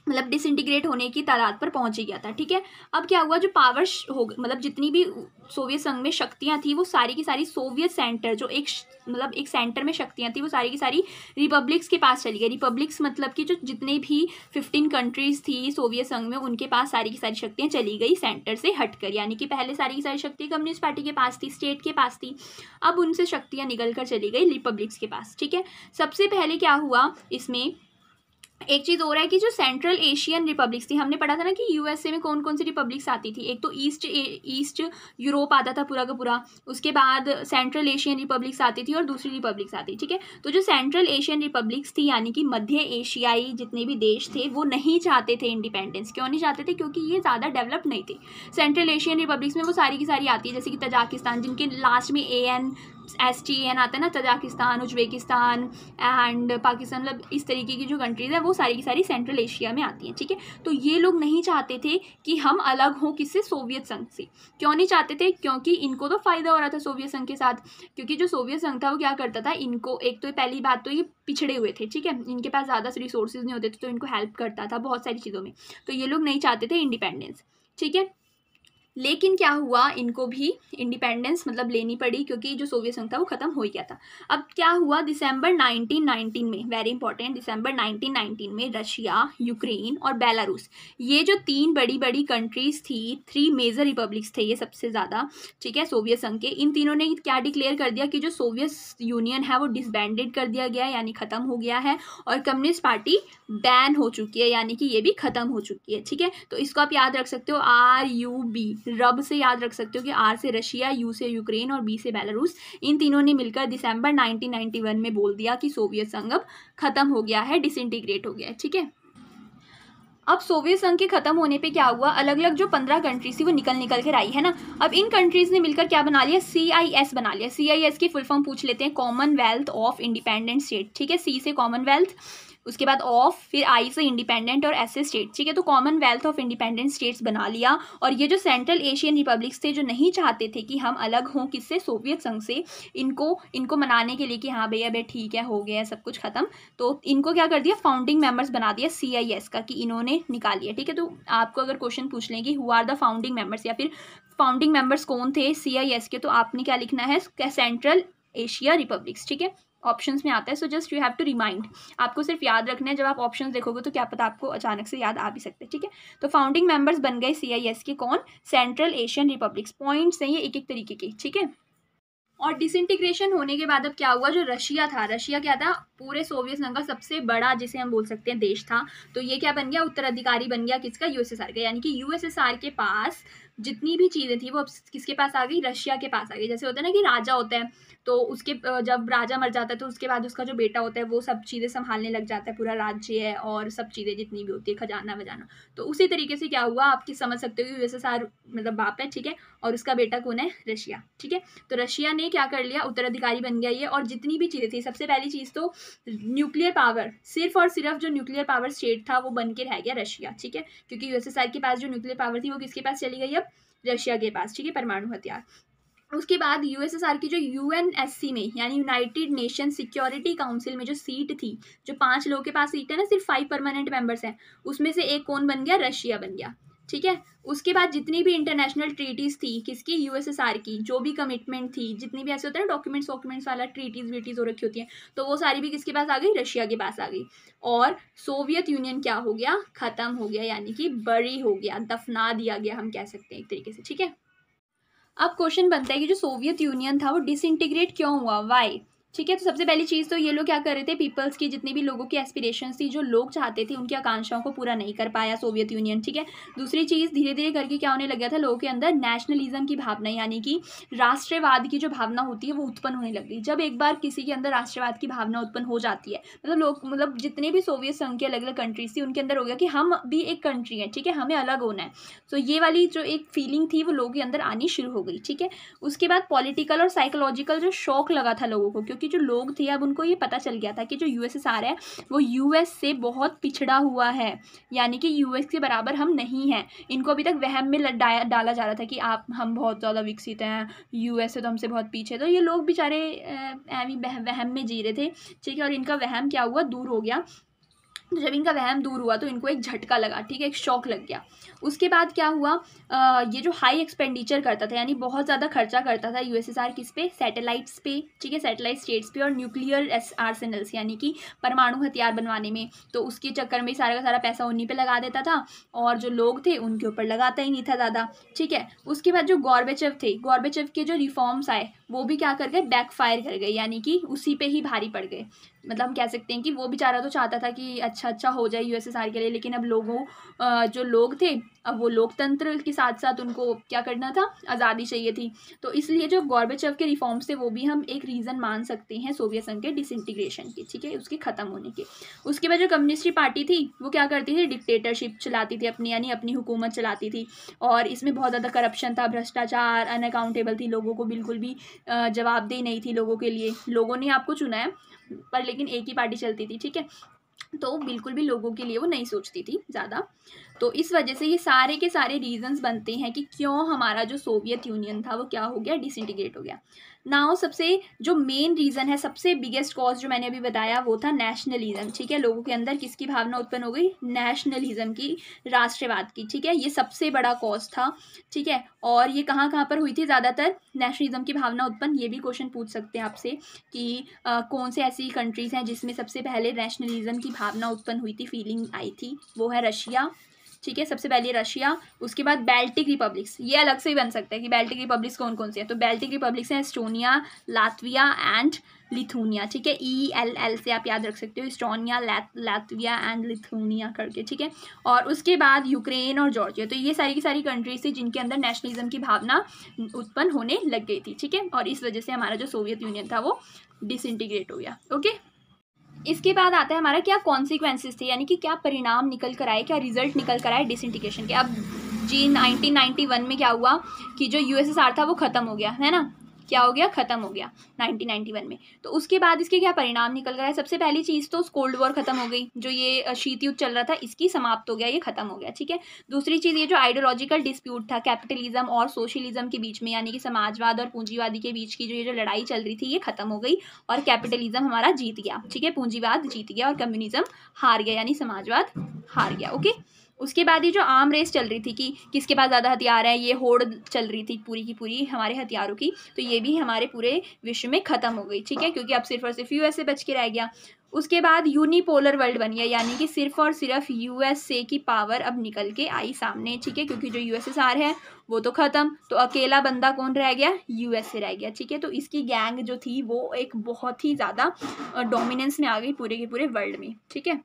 मतलब डिसइंटीग्रेट होने की तादाद पर पहुंच गया था, ठीक है। अब क्या हुआ, जो पावर हो मतलब जितनी भी सोवियत संघ में शक्तियां थी वो सारी की सारी सोवियत सेंटर, जो एक मतलब एक सेंटर में शक्तियां थी वो सारी की सारी रिपब्लिक्स के पास चली गई। रिपब्लिक्स मतलब कि जो जितने भी 15 कंट्रीज थी सोवियत संघ में उनके पास सारी की सारी शक्तियां चली गई सेंटर से हटकर, यानी कि पहले सारी की सारी शक्तियां कम्युनिस्ट पार्टी के पास थी, स्टेट के पास थी, अब उनसे शक्तियां निकल कर चली गई रिपब्लिक्स के पास, ठीक है। सबसे पहले क्या हुआ, इसमें एक चीज़ और है कि जो सेंट्रल एशियन रिपब्लिक्स थी, हमने पढ़ा था ना कि यूएसए में कौन कौन सी रिपब्लिक्स आती थी, एक तो ईस्ट यूरोप आता था पूरा का पूरा, उसके बाद सेंट्रल एशियन रिपब्लिक्स आती थी और दूसरी रिपब्लिक्स आती, ठीक है। तो जो सेंट्रल एशियन रिपब्लिक्स थी यानी कि मध्य एशियाई जितने भी देश थे वो नहीं चाहते थे इंडिपेंडेंस। क्यों नहीं चाहते थे? क्योंकि ये ज़्यादा डेवलप नहीं थे। सेंट्रल एशियन रिपब्लिक्स में वो सारी की सारी आती है, जैसे कि तजाकिस्तान, जिनके लास्ट में AN STAN आता है ना, तजाकिस्तान, उज्बेकिस्तान एंड पाकिस्तान, मतलब इस तरीके की जो कंट्रीज़ है वो सारी की सारी सेंट्रल एशिया में आती हैं, ठीक है। तो ये लोग नहीं चाहते थे कि हम अलग हों किससे, सोवियत संघ से। क्यों नहीं चाहते थे? क्योंकि इनको तो फ़ायदा हो रहा था सोवियत संघ के साथ, क्योंकि जो सोवियत संघ था वो क्या करता था, इनको एक तो पहली बात तो ये पिछड़े हुए थे, ठीक है, इनके पास ज़्यादा से रिसोर्सेज नहीं होते थे, तो इनको हेल्प करता था बहुत सारी चीज़ों में। तो ये लोग नहीं चाहते थे इंडिपेंडेंस, ठीक है। लेकिन क्या हुआ, इनको भी इंडिपेंडेंस मतलब लेनी पड़ी, क्योंकि जो सोवियत संघ था वो खत्म हो गया था। अब क्या हुआ, दिसंबर 1919 में, वेरी इंपॉर्टेंट, दिसंबर 1919 में रशिया, यूक्रेन और बेलारूस, ये जो 3 बड़ी बड़ी कंट्रीज थी, 3 मेजर रिपब्लिक्स थे ये सबसे ज़्यादा, ठीक है, सोवियत संघ के, इन तीनों ने क्या डिक्लेयर कर दिया कि जो सोवियत यूनियन है वो डिसबैंडेड कर दिया गया, यानी ख़त्म हो गया है, और कम्युनिस्ट पार्टी बैन हो चुकी है, यानी कि ये भी ख़त्म हो चुकी है, ठीक है। तो इसको आप याद रख सकते हो, RUB, रब से याद रख सकते हो कि R से रशिया, U से यूक्रेन और B से बेलारूस, इन तीनों ने मिलकर दिसंबर 1991 में बोल दिया कि सोवियत संघ अब खत्म हो गया है, डिसइंटीग्रेट हो गया है, ठीक है। अब सोवियत संघ के खत्म होने पे क्या हुआ, अलग अलग जो 15 कंट्रीज थी वो निकल कर आई है ना। अब इन कंट्रीज ने मिलकर क्या बना लिया, CIS बना लिया। CIS की फुल फॉर्म पूछ लेते हैं, कॉमनवेल्थ ऑफ इंडिपेंडेंट स्टेट, ठीक है। C से कॉमनवेल्थ, उसके बाद ऑफ, फिर I से इंडिपेंडेंट और S से स्टेट, ठीक है। तो कॉमनवेल्थ ऑफ इंडिपेंडेंट स्टेट्स बना लिया। और ये जो सेंट्रल एशियन रिपब्लिक्स थे जो नहीं चाहते थे कि हम अलग हों किससे, सोवियत संघ से, इनको मनाने के लिए कि हाँ भैया भाई ठीक है, हो गया सब कुछ खत्म, तो इनको क्या कर दिया, फाउंडिंग मेंबर्स बना दिया CIS का, कि इन्होंने निकाल लिया, ठीक है। तो आपको अगर क्वेश्चन पूछ लें कि who are the founding members, या फिर फाउंडिंग मेंबर्स कौन थे CIS के, तो आपने क्या लिखना है, सेंट्रल एशिया रिपब्लिक्स, ठीक है, ऑप्शंस में आता है। So just you have to remind, आपको सिर्फ याद रखना है, जब आप ऑप्शंस देखोगे तो क्या पता आपको अचानक से याद आ भी सकते हैं, ठीक है। तो फाउंडिंग मेंबर्स बन गए CIS के, कौन, सेंट्रल एशियन रिपब्लिक्स। पॉइंट्स हैं ये एक एक तरीके के, ठीक है। और डिसइंटीग्रेशन होने के बाद अब क्या हुआ, जो रशिया था, रशिया क्या था, पूरे सोवियत संघ का सबसे बड़ा जिसे हम बोल सकते हैं देश था, तो ये क्या बन गया, उत्तराधिकारी बन गया किसका, USSR का, यानी कि USSR के पास जितनी भी चीज़ें थी वो अब किसके पास आ गई, रशिया के पास आ गई। जैसे होता है ना कि राजा होता है, तो उसके जब राजा मर जाता है तो उसके बाद उसका जो बेटा होता है वो सब चीज़ें संभालने लग जाता है, पूरा राज्य है और सब चीज़ें जितनी भी होती है, खजाना वजाना। तो उसी तरीके से क्या हुआ, आप समझ सकते हो कि USSR मतलब बाप है, ठीक है, और उसका बेटा कौन है, रशिया, ठीक है। तो रशिया ने क्या कर लिया, उत्तराधिकारी बन गया ये, और जितनी भी चीज़ें थी, सबसे पहली चीज़ तो न्यूक्लियर पावर, सिर्फ और सिर्फ जो न्यूक्लियर पावर स्टेट था वो बन के रह गया रशिया, ठीक है, क्योंकि USSR के पास जो न्यूक्लियर पावर थी वो किसके पास चली गई, अब रशिया के पास, ठीक है, परमाणु हथियार। उसके बाद USSR की जो UNSC में, यानी यूनाइटेड नेशन सिक्योरिटी काउंसिल में जो सीट थी, जो 5 लोगों के पास सीट है ना, सिर्फ 5 परमानेंट मेंबर्स हैं, उसमें से एक कौन बन गया, रशिया बन गया, ठीक है। उसके बाद जितनी भी इंटरनेशनल ट्रीटीज़ थी किसकी, USSR की, जो भी कमिटमेंट थी, जितनी भी ऐसे होता है ना डॉक्यूमेंट्स वाला ट्रीटीज़ हो रखी होती हैं, तो वो सारी भी किसके पास आ गई, रशिया के पास आ गई। और सोवियत यूनियन क्या हो गया, खत्म हो गया, यानी कि बरी हो गया, दफना दिया गया, हम कह सकते हैं एक तरीके से, ठीक है। अब क्वेश्चन बनता है कि जो सोवियत यूनियन था वो डिसइंटीग्रेट क्यों हुआ, वाई, ठीक है। तो सबसे पहली चीज़ तो ये लोग क्या कर रहे थे, पीपल्स की जितनी भी लोगों की एस्पिरेशंस थी, जो लोग चाहते थे, उनकी आकांक्षाओं को पूरा नहीं कर पाया सोवियत यूनियन, ठीक है। दूसरी चीज़, धीरे धीरे करके क्या होने लग गया था, लोगों के अंदर नेशनलिज्म की भावना, यानी कि राष्ट्रवाद की जो भावना होती है वो उत्पन्न होने लग गई। जब एक बार किसी के अंदर राष्ट्रवाद की भावना उत्पन्न हो जाती है, मतलब जितने भी सोवियत संघ की अलग अलग कंट्रीज थी उनके अंदर हो गया कि हम भी एक कंट्री है, ठीक है, हमें अलग होना है। तो ये वाली जो एक फीलिंग थी वो लोगों के अंदर आनी शुरू हो गई, ठीक है। उसके बाद पॉलिटिकल और साइकोलॉजिकल जो शॉक लगा था लोगों को, क्योंकि जो लोग थे अब उनको ये पता चल गया था कि जो USSR है वो US से बहुत पिछड़ा हुआ है, यानी कि US के बराबर हम नहीं हैं। इनको अभी तक वहम में डाला जा रहा था कि हम बहुत ज़्यादा विकसित हैं, US से तो हमसे बहुत पीछे। तो ये लोग बेचारे वहम में जी रहे थे, ठीक है, और इनका वहम क्या हुआ, दूर हो गया। तो जब इनका वहम दूर हुआ तो इनको एक झटका लगा, ठीक है, एक शॉक लग गया। उसके बाद क्या हुआ, ये जो हाई एक्सपेंडिचर करता था, यानी बहुत ज़्यादा खर्चा करता था USSR किस पे, सैटेलाइट्स पे, ठीक है, सैटेलाइट स्टेट्स पे, और न्यूक्लियर आर्सेनल्स, यानी कि परमाणु हथियार बनवाने में। तो उसके चक्कर में सारा का सारा पैसा उन्हीं पे लगा देता था, और जो लोग थे उनके ऊपर लगाता ही नहीं था ज़्यादा, ठीक है। उसके बाद जो गॉर्बेचेव थे, गॉर्बेचेव के जो रिफॉर्म्स आए वो भी क्या कर गए, बैकफायर कर गए, यानी कि उसी पे ही भारी पड़ गए, मतलब हम कह सकते हैं कि वो बेचारा तो चाहता था कि अच्छा हो जाए यूएसएसआर के लिए, लेकिन अब जो लोग थे, अब वो लोकतंत्र के साथ साथ उनको क्या करना था, आज़ादी चाहिए थी। तो इसलिए जो गॉर्बेचोव के रिफॉर्म्स थे वो भी हम एक रीज़न मान सकते हैं सोवियत संघ के डिसइंटीग्रेशन के, ठीक है, उसके ख़त्म होने के। उसके बाद जो कम्युनिस्ट पार्टी थी वो क्या करती थी, डिक्टेटरशिप चलाती थी अपनी, यानी अपनी हुकूमत चलाती थी, और इसमें बहुत ज़्यादा करप्शन था, भ्रष्टाचार, अनअकाउंटेबल थी, लोगों को बिल्कुल भी जवाबदेही नहीं थी लोगों के लिए। लोगों ने आपको चुना है पर लेकिन एक ही पार्टी चलती थी, ठीक है, तो बिल्कुल भी लोगों के लिए वो नहीं सोचती थी ज़्यादा। तो इस वजह से ये सारे के सारे रीजंस बनते हैं कि क्यों हमारा जो सोवियत यूनियन था वो क्या हो गया, डिसइंटीग्रेट हो गया। नाउ सबसे जो मेन रीज़न है, सबसे बिगेस्ट कॉज जो मैंने अभी बताया वो था नेशनलिज्म, ठीक है, लोगों के अंदर किसकी भावना उत्पन्न हो गई, नेशनलिज्म की, राष्ट्रवाद की, ठीक है, ये सबसे बड़ा कॉज था, ठीक है। और ये कहाँ कहाँ पर हुई थी ज़्यादातर नेशनलिज्म की भावना उत्पन्न, ये भी क्वेश्चन पूछ सकते हैं आपसे कि कौन से ऐसी कंट्रीज़ हैं जिसमें सबसे पहले नेशनलिज्म की भावना उत्पन्न हुई थी, फीलिंग आई थी, वो है रशिया, ठीक है, सबसे पहले रशिया। उसके बाद बेल्टिक रिपब्लिक्स, ये अलग से ही बन सकता है कि बेल्टिक रिपब्लिक्स कौन कौन सी है, तो बेल्टिक रिपब्लिक्स हैं एस्टोनिया, लातविया एंड लिथुनिया, ठीक है, ELL से आप याद रख सकते हो, एस्टोनिया, लातविया एंड लिथुनिया करके, ठीक है। और उसके बाद यूक्रेन और जॉर्जिया, तो ये सारी की सारी कंट्रीज थी जिनके अंदर नेशनलिज्म की भावना उत्पन्न होने लग गई थी, ठीक है, और इस वजह से हमारा जो सोवियत यूनियन था वो डिसइंटीग्रेट हो गया। ओके, इसके बाद आता है हमारा क्या कॉन्सिक्वेंसेस थे, यानी कि क्या परिणाम निकल कर आए, क्या रिजल्ट निकल कर आए डिसइंटीग्रेशन के। अब जी 1991 में क्या हुआ कि जो USSR था वो ख़त्म हो गया, है ना, क्या हो गया, ख़त्म हो गया 1991 में। तो उसके बाद इसके क्या परिणाम निकल गए, सबसे पहली चीज़ तो कोल्ड वॉर ख़त्म हो गई, जो ये शीत युद्ध चल रहा था इसकी समाप्त हो गया, ये ख़त्म हो गया, ठीक है। दूसरी चीज़ ये जो आइडियोलॉजिकल डिस्प्यूट था कैपिटलिज्म और सोशलिज्म के बीच में, यानी कि समाजवाद और पूंजीवादी के बीच की जो ये जो लड़ाई चल रही थी ये ख़त्म हो गई और कैपिटलिज्म हमारा जीत गया, ठीक है, पूंजीवाद जीत गया और कम्युनिज्म हार गया, यानी समाजवाद हार गया। ओके, उसके बाद ये जो आर्म रेस चल रही थी कि किसके पास ज़्यादा हथियार है, ये होड़ चल रही थी पूरी की पूरी हमारे हथियारों की, तो ये भी हमारे पूरे विश्व में ख़त्म हो गई, ठीक है, क्योंकि अब सिर्फ और सिर्फ USA बच के रह गया। उसके बाद यूनिपोलर वर्ल्ड बन गया, यानी कि सिर्फ और सिर्फ USA की पावर अब निकल के आई सामने, ठीक है, क्योंकि जो USSR है वो तो ख़त्म, तो अकेला बंदा कौन रह गया, USA रह गया, ठीक है। तो इसकी गैंग जो थी वो एक बहुत ही ज़्यादा डोमिनेंस में आ गई पूरे के पूरे वर्ल्ड में, ठीक है।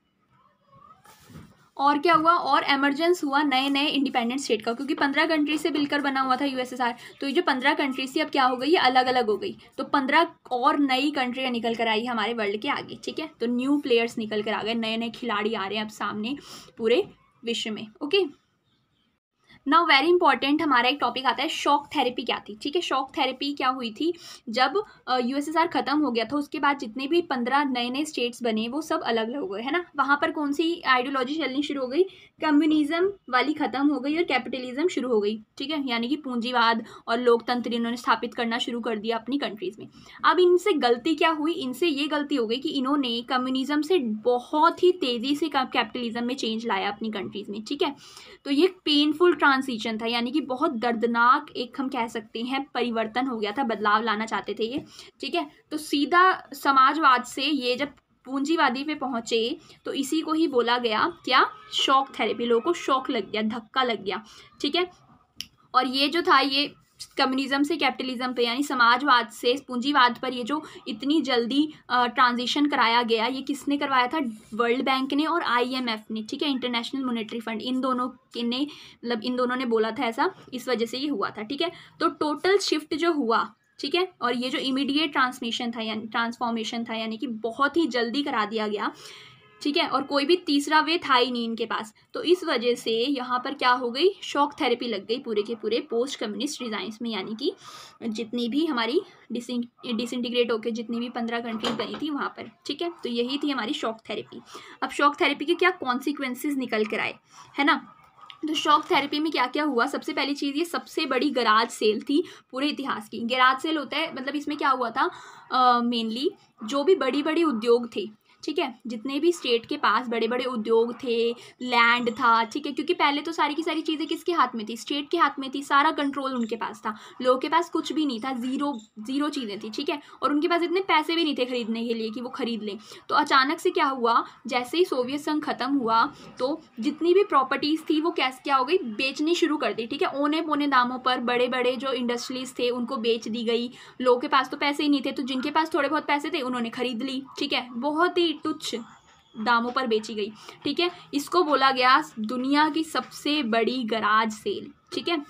और क्या हुआ, और एमरजेंस हुआ नए नए इंडिपेंडेंट स्टेट का, क्योंकि 15 कंट्री से मिलकर बना हुआ था USSR, तो ये जो 15 कंट्रीज थी अब क्या हो गई, ये अलग अलग हो गई, तो 15 और नई कंट्रियाँ निकल कर आई हमारे वर्ल्ड के आगे, ठीक है, तो न्यू प्लेयर्स निकल कर आ गए, नए नए खिलाड़ी आ रहे हैं अब सामने पूरे विश्व में। ओके, नाउ वेरी इंपॉर्टेंट हमारा एक टॉपिक आता है शॉक थेरेपी क्या थी, ठीक है। शॉक थेरेपी क्या हुई थी, जब USSR खत्म हो गया था उसके बाद जितने भी 15 नए नए स्टेट्स बने वो सब अलग अलग हो गए, है ना, वहाँ पर कौन सी आइडियोलॉजी चलनी शुरू हो गई, कम्युनिज्म वाली खत्म हो गई और कैपिटलिज्म शुरू हो गई, ठीक है, यानी कि पूंजीवाद और लोकतंत्र इन्होंने स्थापित करना शुरू कर दिया अपनी कंट्रीज में। अब इनसे गलती क्या हुई, इनसे ये गलती हो गई कि इन्होंने कम्युनिज्म से बहुत ही तेज़ी से कैपिटलिज्म में चेंज लाया अपनी कंट्रीज में, ठीक है। तो ये पेनफुल ट्रांजिशन था, यानी कि बहुत दर्दनाक एक हम कह सकते हैं परिवर्तन हो गया था, बदलाव लाना चाहते थे ये, ठीक है। तो सीधा समाजवाद से ये जब पूंजीवादी पे पहुंचे तो इसी को ही बोला गया क्या, शॉक थेरेपी, लोगों को शॉक लग गया, धक्का लग गया, ठीक है। और ये जो था ये कम्युनिज्म से कैपिटलिज्म पे यानी समाजवाद से पूंजीवाद पर ये जो इतनी जल्दी ट्रांजिशन कराया गया, ये किसने करवाया था, वर्ल्ड बैंक ने और IMF ने, ठीक है, इंटरनेशनल मॉनेटरी फंड, इन दोनों ने मतलब इन दोनों ने बोला था ऐसा, इस वजह से ये हुआ था, ठीक है। तो टोटल शिफ्ट जो हुआ, ठीक है, और ये जो इमीडिएट ट्रांसमिशन था यानी ट्रांसफॉर्मेशन था, यानी कि बहुत ही जल्दी करा दिया गया, ठीक है, और कोई भी तीसरा वे था ही नहीं इनके पास, तो इस वजह से यहाँ पर क्या हो गई, शॉक थेरेपी लग गई पूरे के पूरे पोस्ट कम्युनिस्ट डिज़ाइंस में, यानी कि जितनी भी हमारी डिसइंटीग्रेट होकर जितनी भी 15 कंट्रीज बनी थी वहाँ पर, ठीक है। तो यही थी हमारी शॉक थेरेपी। अब शॉक थेरेपी के क्या कॉन्सिक्वेंसेज निकल कर आए, है ना। तो शॉक थेरेपी में क्या क्या हुआ, सबसे पहली चीज़ ये सबसे बड़ी गैराज सेल थी पूरे इतिहास की। गैराज सेल होता है मतलब इसमें क्या हुआ था, मेनली जो भी बड़ी बड़ी उद्योग थे, ठीक है, जितने भी स्टेट के पास बड़े बड़े उद्योग थे, लैंड था, ठीक है, क्योंकि पहले तो सारी की सारी चीज़ें किसके हाथ में थी, स्टेट के हाथ में थी, सारा कंट्रोल उनके पास था, लोगों के पास कुछ भी नहीं था, ज़ीरो चीज़ें थी, ठीक है, और उनके पास इतने पैसे भी नहीं थे खरीदने के लिए कि वो खरीद लें। तो अचानक से क्या हुआ, जैसे ही सोवियत संघ खत्म हुआ तो जितनी भी प्रॉपर्टीज़ थी वो कैसे क्या हो गई, बेचनी शुरू कर दी, ठीक है, औने पौने दामों पर बड़े बड़े जो इंडस्ट्रीज थे उनको बेच दी गई। लोगों के पास तो पैसे ही नहीं थे, तो जिनके पास थोड़े बहुत पैसे थे उन्होंने खरीद ली, ठीक है, बहुत ही तुच्छ दामों पर बेची गई, ठीक है। इसको बोला गया दुनिया की सबसे बड़ी गराज सेल, ठीक है।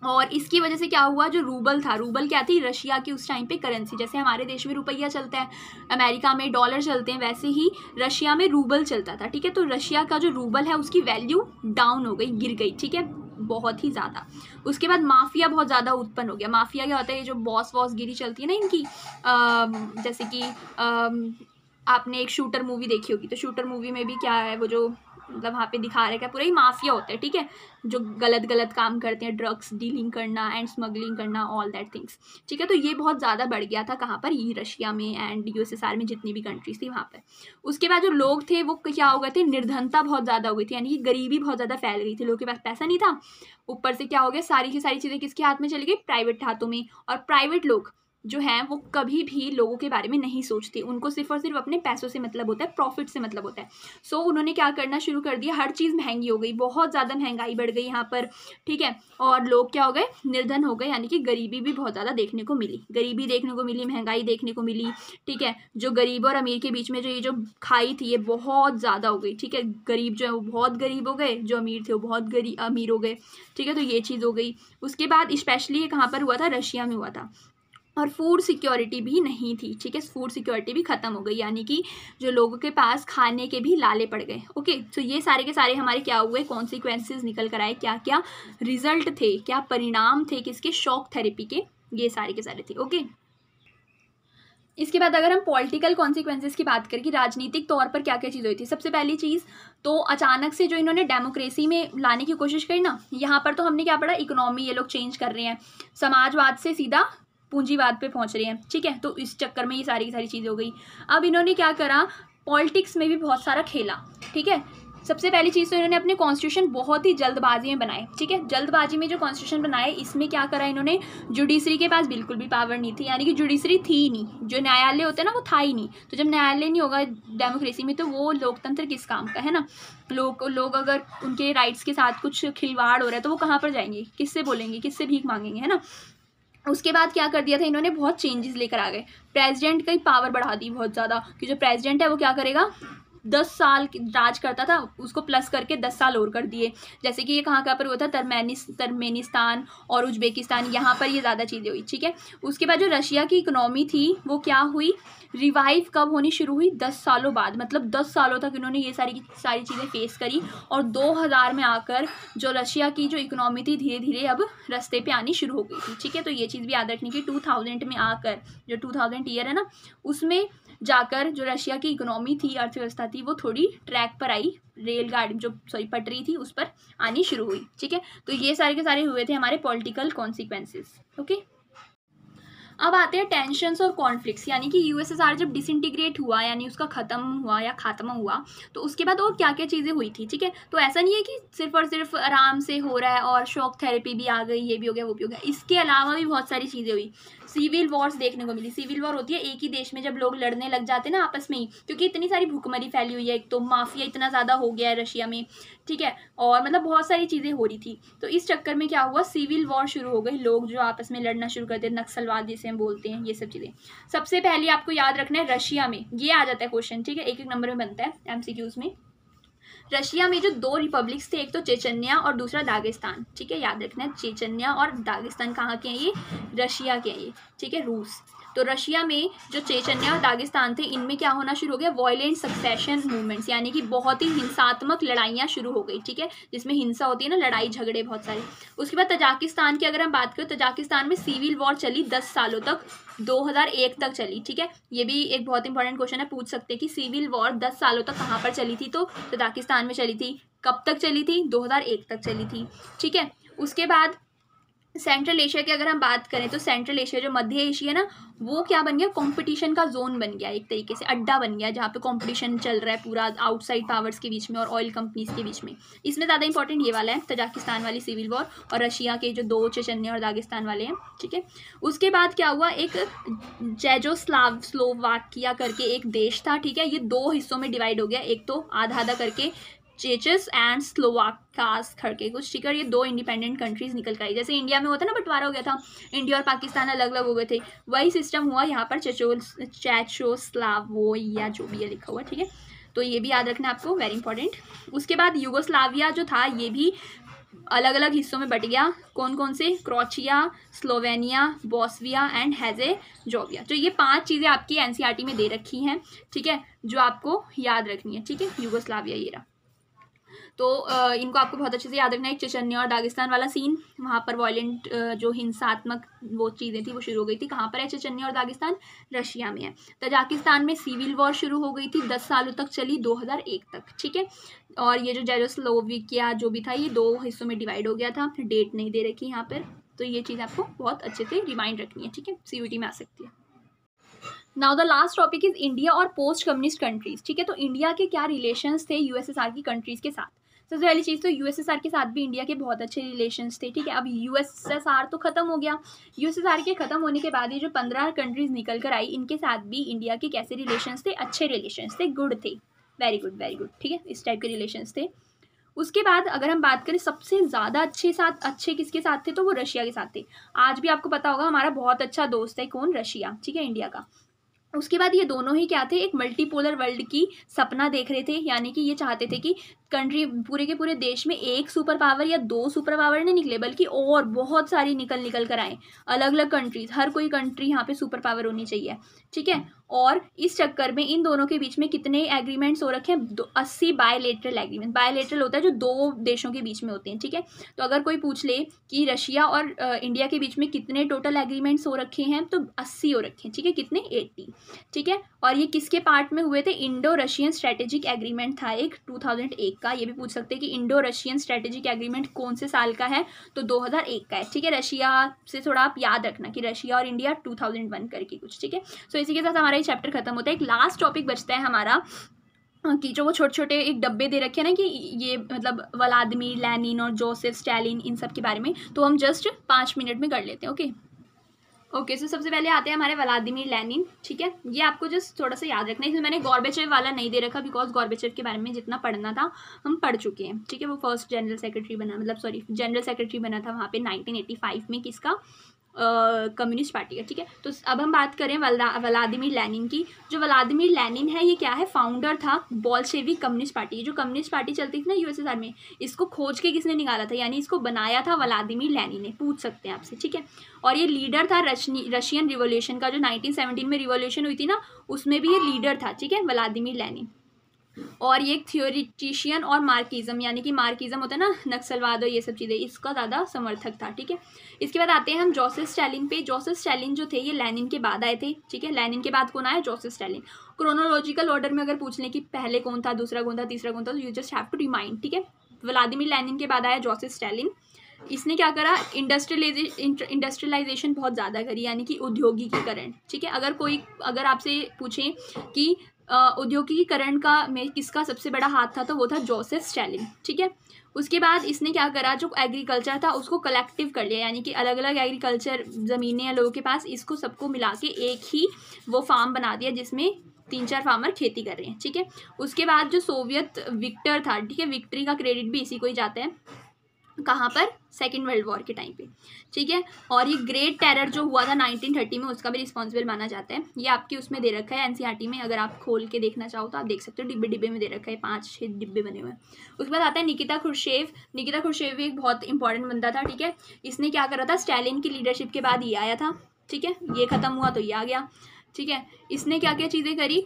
और इसकी वजह से क्या हुआ, जो रूबल था, रूबल क्या थी, रशिया की उस टाइम पे करेंसी, जैसे हमारे देश में रुपया चलता है, अमेरिका में डॉलर चलते हैं, वैसे ही रशिया में रूबल चलता था, ठीक है। तो रशिया का जो रूबल है उसकी वैल्यू डाउन हो गई, गिर गई, ठीक है, बहुत ही ज़्यादा। उसके बाद माफिया बहुत ज़्यादा उत्पन्न हो गया। माफिया क्या होता है, ये जो बॉस गिरी चलती है ना इनकी, जैसे कि आपने एक शूटर मूवी देखी होगी, तो शूटर मूवी में भी क्या है, वो जो मतलब वहाँ पे दिखा रहे क्या, पूरा ही माफिया होता है, ठीक है, जो गलत काम करते हैं, ड्रग्स डीलिंग करना एंड स्मगलिंग करना, ऑल दैट थिंग्स, ठीक है। तो ये बहुत ज़्यादा बढ़ गया था, कहाँ पर, ये रशिया में एंड यूएसएसआर में, जितनी भी कंट्रीज थी वहाँ पर। उसके बाद जो लोग थे वो क्या हो गए थे, निर्धनता बहुत ज़्यादा हो गई थी, यानी कि गरीबी बहुत ज़्यादा फैल गई थी, लोगों के पास पैसा नहीं था, ऊपर से क्या हो गया, सारी की सारी चीज़ें किसके हाथ में चली गई, प्राइवेट हाथों में। और प्राइवेट लोग जो हैं वो कभी भी लोगों के बारे में नहीं सोचते, उनको सिर्फ और सिर्फ अपने पैसों से मतलब होता है, प्रॉफिट से मतलब होता है। सो उन्होंने क्या करना शुरू कर दिया, हर चीज़ महंगी हो गई, बहुत ज़्यादा महंगाई बढ़ गई यहाँ पर, ठीक है। और लोग क्या हो गए, निर्धन हो गए, यानी कि गरीबी भी बहुत ज़्यादा देखने को मिली, गरीबी देखने को मिली, महंगाई देखने को मिली, ठीक है। जो गरीब और अमीर के बीच में जो ये जो खाई थी ये बहुत ज़्यादा हो गई, ठीक है। गरीब जो है वो बहुत गरीब हो गए, जो अमीर थे वो बहुत अमीर हो गए, ठीक है। तो ये चीज़ हो गई। उसके बाद स्पेशली ये कहाँ पर हुआ था, रशिया में हुआ था। और फूड सिक्योरिटी भी नहीं थी, ठीक है, फूड सिक्योरिटी भी ख़त्म हो गई, यानी कि जो लोगों के पास खाने के भी लाले पड़ गए। ओके, तो ये सारे के सारे हमारे क्या हुए, कॉन्सिक्वेंसेस निकल कर आए, क्या क्या रिजल्ट थे, क्या परिणाम थे किसके, शॉक थेरेपी के, ये सारे के सारे थे। ओके, इसके बाद अगर हम पॉलिटिकल कॉन्सिक्वेंसेस की बात करें कि राजनीतिक तौर पर क्या क्या चीज़ हुई थी, सबसे पहली चीज़ तो अचानक से जो इन्होंने डेमोक्रेसी में लाने की कोशिश करी ना, यहाँ पर तो हमने क्या पढ़ा, इकोनॉमी ये लोग चेंज कर रहे हैं, समाजवाद से सीधा पूंजीवाद पे पहुंच रहे हैं, ठीक है। तो इस चक्कर में ये सारी की सारी चीज़ हो गई। अब इन्होंने क्या करा, पॉलिटिक्स में भी बहुत सारा खेला, ठीक है। सबसे पहली चीज़ तो इन्होंने अपने कॉन्स्टिट्यूशन बहुत ही जल्दबाजी में बनाए, ठीक है। जल्दबाजी में जो कॉन्स्टिट्यूशन बनाए, इसमें क्या करा इन्होंने, जुडिशरी के पास बिल्कुल भी पावर नहीं थी, यानी कि जुडिशरी थी ही नहीं, जो न्यायालय होता है ना वो था ही नहीं। तो जब न्यायालय नहीं होगा डेमोक्रेसी में तो वो लोकतंत्र किस काम का है ना। लोग अगर उनके राइट्स के साथ कुछ खिलवाड़ हो रहा है तो वो कहाँ पर जाएंगे, किससे बोलेंगे, किससे भीख मांगेंगे, है ना। उसके बाद क्या कर दिया था इन्होंने, बहुत चेंजेस लेकर आ गए, प्रेसिडेंट की पावर बढ़ा दी बहुत ज़्यादा, कि जो प्रेसिडेंट है वो क्या करेगा, 10 साल राज करता था, उसको प्लस करके 10 साल और कर दिए। जैसे कि ये कहाँ पर हुआ था, तुर्कमेनिस्तान और उज्बेकिस्तान, यहाँ पर ये ज़्यादा चीज़ें हुई, ठीक है। उसके बाद जो रशिया की इकोनॉमी थी वो क्या हुई, रिवाइव कब होनी शुरू हुई, 10 सालों बाद, मतलब 10 सालों तक इन्होंने ये सारी चीज़ें फेस करी, और 2000 में आकर जो रशिया की जो इकोनॉमी थी धीरे धीरे अब रास्ते पे आनी शुरू हो गई थी, ठीक है। तो ये चीज़ भी याद रखनी कि 2000 में आकर, जो 2000 ईयर है ना, उसमें जाकर जो रशिया की इकोनॉमी थी, अर्थव्यवस्था थी, वो थोड़ी ट्रैक पर आई, रेलगाड़ी जो पटरी थी उस पर आनी शुरू हुई, ठीक है। तो ये सारे के सारे हुए थे हमारे पॉलिटिकल कॉन्सिक्वेंसेस। ओके, अब आते हैं टेंशन्स और कॉन्फ्लिक्ट्स, यानी कि यूएसएसआर जब डिसइंटीग्रेट हुआ, यानी उसका ख़त्म हुआ या खात्मा हुआ, तो उसके बाद और क्या क्या चीज़ें हुई थी, ठीक है। तो ऐसा नहीं है कि सिर्फ और सिर्फ आराम से हो रहा है और शॉक थेरेपी भी आ गई, ये भी हो गया वो भी हो गया, इसके अलावा भी बहुत सारी चीज़ें हुई। सिविल वॉर्स देखने को मिली। सिविल वॉर होती है एक ही देश में जब लोग लड़ने लग जाते हैं ना आपस में ही, क्योंकि इतनी सारी भूखमरी फैली हुई है, एक तो माफिया इतना ज़्यादा हो गया है रशिया में, ठीक है, और मतलब बहुत सारी चीज़ें हो रही थी। तो इस चक्कर में क्या हुआ, सिविल वॉर शुरू हो गई, लोग जो आपस में लड़ना शुरू करते हैं, नक्सलवाद जिसे हम बोलते हैं, ये सब चीज़ें। सबसे पहले आपको याद रखना है रशिया में, ये आ जाता है क्वेश्चन, ठीक है, एक एक नंबर में बनता है एमसीक्यूज में। रशिया में जो 2 रिपब्लिक्स थे, एक तो चेचन्या और दूसरा दागिस्तान, ठीक है, याद रखना है, चेचन्या और दागिस्तान कहाँ के हैं, ये रशिया के हैं ये, ठीक है, रूस। तो रशिया में जो चेचन्या और दागिस्तान थे, इनमें क्या होना शुरू हो गया, वॉयलेंट सक्सेशन मूवमेंट्स, यानी कि बहुत ही हिंसात्मक लड़ाइयाँ शुरू हो गई, ठीक है, जिसमें हिंसा होती है ना, लड़ाई झगड़े बहुत सारे। उसके बाद तजाकिस्तान की अगर हम बात करें, तजाकिस्तान में सिविल वॉर चली 10 सालों तक, 2001 तक चली, ठीक है। ये भी एक बहुत इंपॉर्टेंट क्वेश्चन है, पूछ सकते हैं कि सिविल वॉर 10 सालों तक कहाँ पर चली थी, तो तजाकिस्तान में चली थी। कब तक चली थी, 2001 तक चली थी, ठीक है। उसके बाद सेंट्रल एशिया की अगर हम बात करें तो सेंट्रल एशिया जो मध्य एशिया है ना, वो क्या बन गया, कंपटीशन का जोन बन गया, एक तरीके से अड्डा बन गया जहाँ पे कंपटीशन चल रहा है पूरा आउटसाइड पावर्स के बीच में और ऑयल कंपनीज के बीच में। इसमें ज़्यादा इंपॉर्टेंट ये वाला है तजाकिस्तान वाली सिविल वॉर और रशिया के जो 2 चेचन्या और दागिस्तान वाले हैं, ठीक है। उसके बाद क्या हुआ, एक स्लोवाकिया करके एक देश था, ठीक है। ये 2 हिस्सों में डिवाइड हो गया, एक तो आधा आधा करके चेचस एंड स्लोवाकास करके कुछ, ठीक है। ये 2 इंडिपेंडेंट कंट्रीज निकल कर आई, जैसे इंडिया में होता है ना बंटवारा हो गया था, इंडिया और पाकिस्तान अलग अलग हो गए थे, वही सिस्टम हुआ यहाँ पर चेचोस्लावोइया जो भी है लिखा हुआ, ठीक है। तो ये भी याद रखना आपको, वेरी इंपॉर्टेंट। उसके बाद यूगोस्लाविया जो था ये भी अलग अलग हिस्सों में बट गया, कौन कौन से, क्रोएशिया, स्लोवेनिया, बॉस्निया एंड हेजेगोविना। तो ये 5 चीज़ें आपकी एनसीईआरटी में दे रखी हैं, ठीक है, जो आपको याद रखनी है, ठीक है। यूगोस्लाविया ये रहा, तो इनको आपको बहुत अच्छे से याद रखना है। एक चेचन्या और दागिस्तान वाला सीन, वहाँ पर वॉयलेंट जो हिंसात्मक वो चीज़ें थी वो शुरू हो गई थी, कहाँ पर है चेचन्या और दागिस्तान, रशिया में है। तजाकिस्तान में सिविल वॉर शुरू हो गई थी, 10 सालों तक चली, 2001 तक, ठीक है। और ये जो जेरोस्लोवाकिया जो भी था ये 2 हिस्सों में डिवाइड हो गया था, डेट नहीं दे रखी यहाँ पर, तो ये चीज़ आपको बहुत अच्छे से रिमाइंड रखनी है, ठीक है, सीयूटी में आ सकती है। Now the last topic is India और पोस्ट कम्युनिस्ट कंट्रीज, ठीक है। तो इंडिया के क्या रिलेशंस थे यूएसएसआर की कंट्रीज के साथ। सबसे पहली चीज़ तो यूएसएसआर के साथ भी इंडिया के बहुत अच्छे रिलेशंस थे, ठीक है। अब यूएसएसआर तो खत्म हो गया, यूएसएसआर के खत्म होने के बाद ये जो 15 कंट्रीज निकल कर आई, इनके साथ भी इंडिया के कैसे रिलेशंस थे, अच्छे रिलेशंस थे, गुड थे, वेरी गुड, ठीक है, इस टाइप के रिलेशंस थे। उसके बाद अगर हम बात करें सबसे ज़्यादा अच्छे किसके साथ थे, तो वो रशिया के साथ थे। आज भी आपको पता होगा हमारा बहुत अच्छा दोस्त है कौन, रशिया, ठीक है, इंडिया का। उसके बाद ये दोनों ही क्या थे, एक मल्टीपोलर वर्ल्ड की सपना देख रहे थे, यानी कि ये चाहते थे कि कंट्री पूरे के पूरे देश में एक सुपर पावर या 2 सुपर पावर नहीं निकले, बल्कि और बहुत सारी निकल कर आए, अलग अलग कंट्रीज, हर कोई कंट्री यहाँ पे सुपर पावर होनी चाहिए, ठीक है। और इस चक्कर में इन दोनों के बीच में कितने एग्रीमेंट्स हो रखे हैं, 80 बायलेटरल एग्रीमेंट। बायलेटरल होता है जो 2 देशों के बीच में होते हैं, ठीक है। तो अगर कोई पूछ ले कि रशिया और इंडिया के बीच में कितने टोटल एग्रीमेंट्स हो रखे हैं, तो 80 हो रखे हैं, ठीक है, कितने, 80, ठीक है। और ये किसके पार्ट में हुए थे, इंडो रशियन स्ट्रेटेजिक एग्रीमेंट था एक 2001 का। ये भी पूछ सकते हैं कि इंडो रशियन स्ट्रेटेजिक एग्रीमेंट कौन से साल का है, तो 2001 का है, ठीक है। रशिया से थोड़ा आप याद रखना कि रशिया और इंडिया 2001 करके कुछ, ठीक है। सो इसी के साथ हमारा ये चैप्टर खत्म होता है। एक लास्ट टॉपिक बचता है हमारा कि जो वो छोटे छोटे एक डब्बे दे रखे हैं ना, कि ये मतलब व्लादिमीर लेनिन और जोसेफ स्टालिन इन सब के बारे में, तो हम जस्ट 5 मिनट में कर लेते हैं, ओके। सो सबसे पहले आते हैं हमारे व्लादिमीर लेनिन, ठीक है। ये आपको जस्ट थोड़ा सा याद रखना है, इसमें मैंने गॉर्बेचेव वाला नहीं दे रखा, बिकॉज गॉर्बेचेव के बारे में जितना पढ़ना था हम पढ़ चुके हैं, ठीक है। वो फर्स्ट जनरल सेक्रेटरी बना, जनरल सेक्रेटरी बना था वहाँ पे 1985 में, किसका, कम्युनिस्ट पार्टी का, ठीक है। तो अब हम बात करें व्लादिमीर लेनिन की। जो व्लादिमीर लेनिन है ये क्या है, फाउंडर था बोल्शेविक कम्युनिस्ट पार्टी। जो कम्युनिस्ट पार्टी चलती थी ना यूएसएसआर में, इसको खोज के किसने निकाला था, यानी इसको बनाया था व्लादिमीर लेनिन ने, पूछ सकते हैं आपसे, ठीक है। और ये लीडर था रशियन रिवॉल्यूशन का, जो 1917 में रिवॉल्यूशन हुई थी ना, उसमें भी ये लीडर था, ठीक है, व्लादिमीर लेनिन। और ये एक थियोरिटिशियन और मार्किज्म, यानी कि मार्किज्म होता है ना, नक्सलवाद और ये सब चीज़ें, इसका ज़्यादा समर्थक था, ठीक है। इसके बाद आते हैं हम जोसेफ स्टालिन पे। जोसेफ स्टालिन जो थे ये लेनिन के बाद आए थे, ठीक है। लेनिन के बाद कौन आया, जोसेफ स्टालिन। क्रोनोलॉजिकल ऑर्डर में अगर पूछ लें कि पहले कौन था, दूसरा कौन था, तीसरा कौन था, तो you just have to remind, ठीक है। व्लादिमीर लेनिन के बाद आया जोसेफ स्टालिन। इसने क्या करा, इंडस्ट्रियलाइजेशन बहुत ज़्यादा करी, यानी कि औद्योगिकीकरण, ठीक है। अगर आपसे पूछें कि औद्योगिकीकरण का में किसका सबसे बड़ा हाथ था, तो वो था जोसेफ स्टालिन, ठीक है। उसके बाद इसने क्या करा, जो एग्रीकल्चर था उसको कलेक्टिव कर लिया, यानी कि अलग अलग एग्रीकल्चर ज़मीनें हैं लोगों के पास, इसको सबको मिला के एक ही वो फार्म बना दिया, जिसमें 3-4 फार्मर खेती कर रहे हैं, ठीक है। उसके बाद जो सोवियत विक्टर था, ठीक है, विक्ट्री का क्रेडिट भी इसी को ही जाता है, कहाँ पर, सेकेंड वर्ल्ड वॉर के टाइम पे, ठीक है। और ये ग्रेट टेरर जो हुआ था 1930 में, उसका भी रिस्पॉन्सिबल माना जाता है। ये आपके उसमें दे रखा है एनसीईआरटी में, अगर आप खोल के देखना चाहो तो आप देख सकते हो, डिब्बे में दे रखा है, 5-6 डिब्बे बने हुए हैं। उसके बाद आता है निकिता क्रुश्चेव। निकिता क्रुश्चेव भी एक बहुत इंपॉर्टेंट बंदा था, ठीक है। इसने क्या करा था, स्टालिन की लीडरशिप के बाद ये आया था, ठीक है। ये खत्म हुआ तो ये आ गया, ठीक है। इसने क्या क्या चीज़ें करी,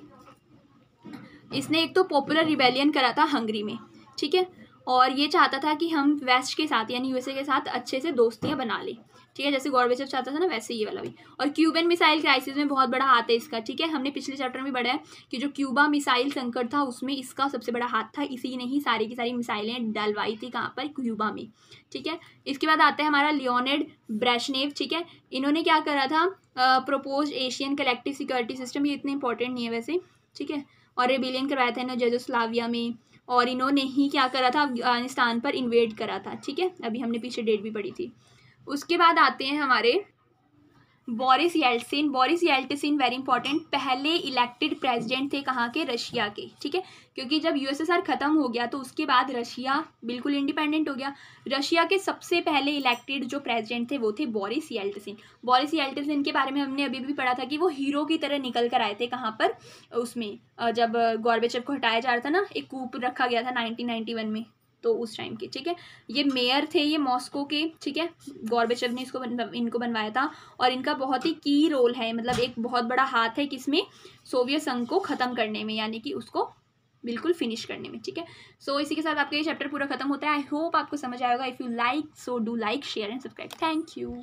इसने एक तो पॉपुलर रिबेलियन करा था हंगरी में, ठीक है। और ये चाहता था कि हम वेस्ट के साथ यानी यूएसए के साथ अच्छे से दोस्तियाँ बना लें, ठीक है, जैसे गॉर्बेचेव चाहता था ना वैसे ये वाला भी। और क्यूबन मिसाइल क्राइसिस में बहुत बड़ा हाथ है इसका, ठीक है, हमने पिछले चैप्टर में पढ़ा है कि जो क्यूबा मिसाइल संकट था उसमें इसका सबसे बड़ा हाथ था, इसी ने ही सारी की सारी मिसाइलें डलवाई थी कहाँ पर, क्यूबा में, ठीक है। इसके बाद आता है हमारा लियोनिड ब्रेशनेव, ठीक है, इन्होंने क्या करा था, propose Asian collective security system, ये इतने इंपॉर्टेंट नहीं है वैसे, ठीक है, और रेबिलियन करवाया था इन्होंने यूगोस्लाविया में, और इन्होंने ही क्या करा था, अफगानिस्तान पर इन्वेड करा था, ठीक है, अभी हमने पीछे डेट भी पढ़ी थी। उसके बाद आते हैं हमारे बोरिस येल्टसिन। बोरिस येल्टसिन वेरी इंपॉर्टेंट, पहले इलेक्टेड प्रेसिडेंट थे कहाँ के, रशिया के, ठीक है, क्योंकि जब यूएसएसआर खत्म हो गया तो उसके बाद रशिया बिल्कुल इंडिपेंडेंट हो गया। रशिया के सबसे पहले इलेक्टेड जो प्रेसिडेंट थे वो थे बोरिस येल्टसिन। बोरिस येल्टसिन के बारे में हमने अभी भी पढ़ा था कि वो हीरो की तरह निकल कर आए थे कहाँ पर, उसमें जब गॉर्बेचेव को हटाया जा रहा था ना, एक कूप रखा गया था 1991 में, तो उस टाइम के, ठीक है, ये मेयर थे ये मॉस्को के, ठीक है, गॉर्बेचेव ने इनको बनवाया था, और इनका बहुत ही की रोल है, मतलब एक बहुत बड़ा हाथ है किसमें, सोवियत संघ को ख़त्म करने में, यानी कि उसको बिल्कुल फिनिश करने में, ठीक है। सो इसी के साथ आपका ये चैप्टर पूरा खत्म होता है। आई होप आपको समझ आएगा। If you like so do like, share and subscribe. Thank you.